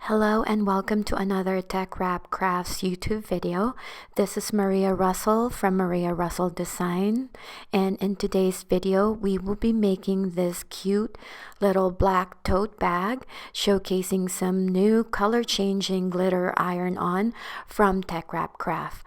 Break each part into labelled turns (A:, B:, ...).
A: Hello and welcome to another TeckWrap's YouTube video. This is Maria Russell from Maria Russell Design, and in today's video we will be making this cute little black tote bag showcasing some new color changing glitter iron-on from TeckWrap's.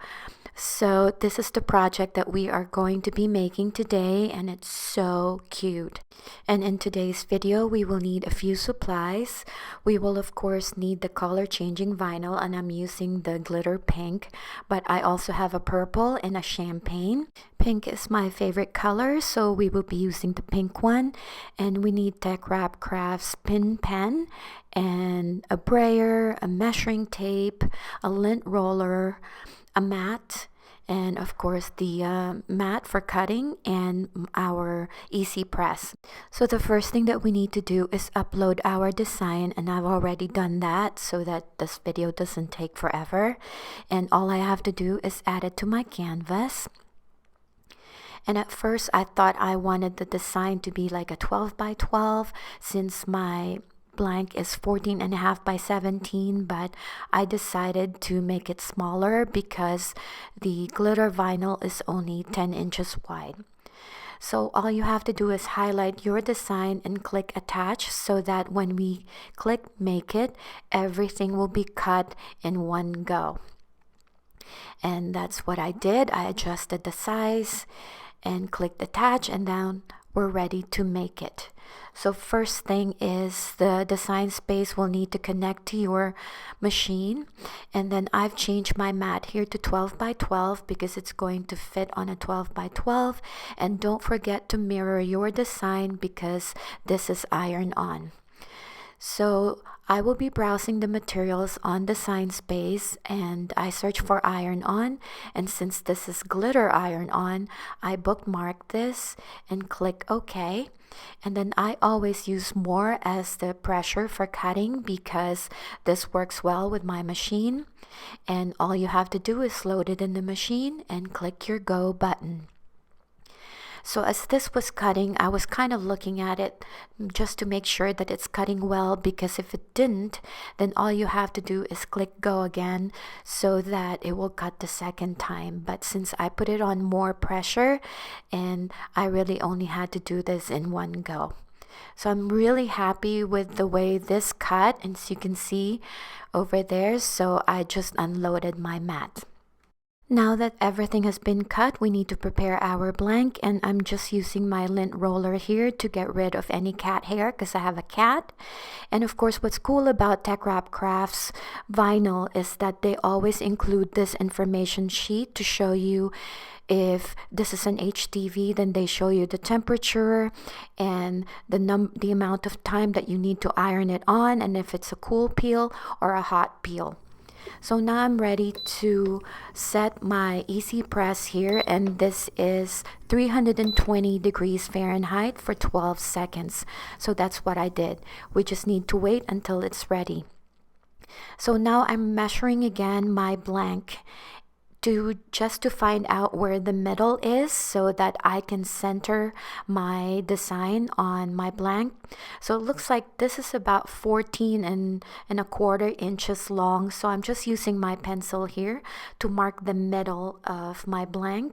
A: So this is the project that we are going to be making today, and it's so cute. And in today's video we will need a few supplies. We will of course need the color changing vinyl, and I'm using the glitter pink, but I also have a purple and a champagne. Pink is my favorite color, so we will be using the pink one. And we need TeckWrap's pin pen and a brayer, a measuring tape, a lint roller, a mat, and of course the mat for cutting, and our easy press. So the first thing that we need to do is upload our design, and I've already done that so that this video doesn't take forever. And all I have to do is add it to my canvas. And at first I thought I wanted the design to be like a 12 by 12 since my blank is 14.5 by 17, but I decided to make it smaller because the glitter vinyl is only 10 inches wide. So all you have to do is highlight your design and click attach, so that when we click make it, everything will be cut in one go. And that's what I did. I adjusted the size and clicked attach, and then we're ready to make it. So first thing is the design space will need to connect to your machine, and then I've changed my mat here to 12 by 12 because it's going to fit on a 12 by 12. And don't forget to mirror your design because this is iron on. So I will be browsing the materials on Design Space, and I search for iron on, and since this is glitter iron on, I bookmark this and click OK. And then I always use more as the pressure for cutting because this works well with my machine. And all you have to do is load it in the machine and click your go button. So as this was cutting, I was kind of looking at it just to make sure that it's cutting well, because if it didn't, then all you have to do is click go again so that it will cut the second time. But since I put it on more pressure, and I really only had to do this in one go. So I'm really happy with the way this cut, and as you can see over there, so I just unloaded my mat. Now that everything has been cut, we need to prepare our blank, and I'm just using my lint roller here to get rid of any cat hair because I have a cat. And of course, what's cool about TeckWrap's vinyl is that they always include this information sheet to show you if this is an HTV, then they show you the temperature and the amount of time that you need to iron it on, and if it's a cool peel or a hot peel. So now I'm ready to set my easy press here, and this is 320 degrees Fahrenheit for 12 seconds. So that's what I did. We just need to wait until it's ready. So now I'm measuring again my blank just to find out where the middle is so that I can center my design on my blank. So it looks like this is about 14.25 inches long. So I'm just using my pencil here to mark the middle of my blank.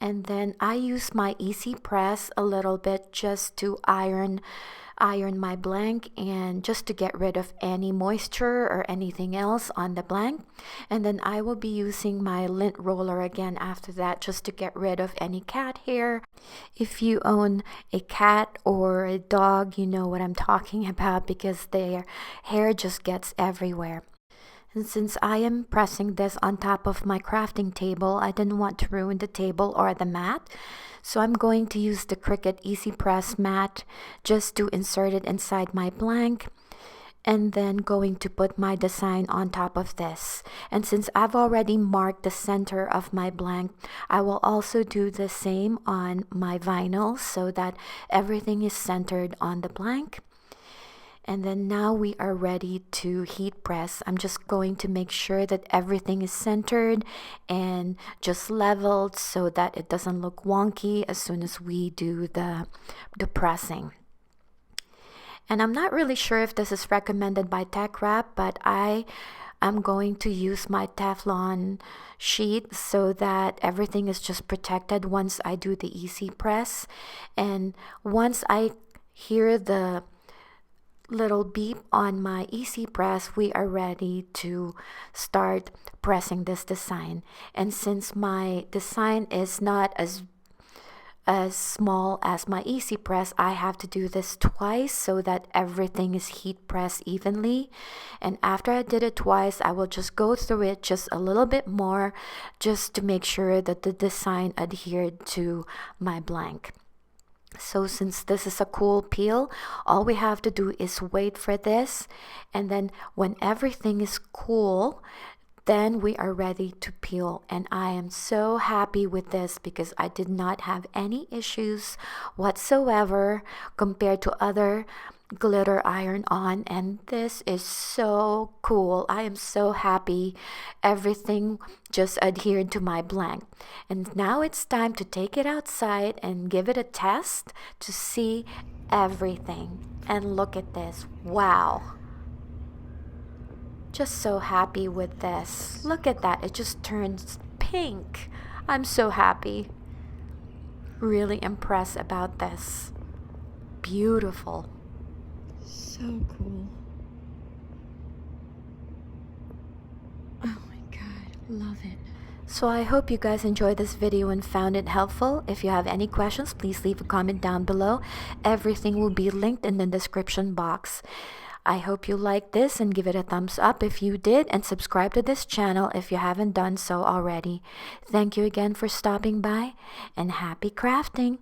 A: And then I use my easy press a little bit just to iron my blank, and just to get rid of any moisture or anything else on the blank. And then I will be using my lint roller again after that, just to get rid of any cat hair. If you own a cat or a dog, you know what I'm talking about because their hair just gets everywhere. And since I am pressing this on top of my crafting table, I didn't want to ruin the table or the mat. So I'm going to use the Cricut Easy Press mat just to insert it inside my blank, and then going to put my design on top of this. And since I've already marked the center of my blank, I will also do the same on my vinyl so that everything is centered on the blank. And then now we are ready to heat press. I'm just going to make sure that everything is centered and just leveled so that it doesn't look wonky as soon as we do the pressing. And I'm not really sure if this is recommended by TeckWrap, but I'm going to use my Teflon sheet so that everything is just protected once I do the easy press. And once I hear the little beep on my easy press, we are ready to start pressing this design. And since my design is not as small as my easy press, I have to do this twice so that everything is heat pressed evenly. And after I did it twice, I will just go through it just a little bit more, just to make sure that the design adhered to my blank. So since this is a cool peel, all we have to do is wait for this, and then when everything is cool, then we are ready to peel. And I am so happy with this because I did not have any issues whatsoever compared to other glitter iron-on, and this is so cool. I am so happy everything just adhered to my blank. And now it's time to take it outside and give it a test to see everything. And look at this. Wow, just so happy with this. Look at that, it just turns pink. I'm so happy, really impressed about this. Beautiful.
B: So cool. Oh my god, love it.
A: So I hope you guys enjoyed this video and found it helpful. If you have any questions, please leave a comment down below. Everything will be linked in the description box. I hope you liked this and give it a thumbs up if you did, and subscribe to this channel if you haven't done so already. Thank you again for stopping by, and happy crafting!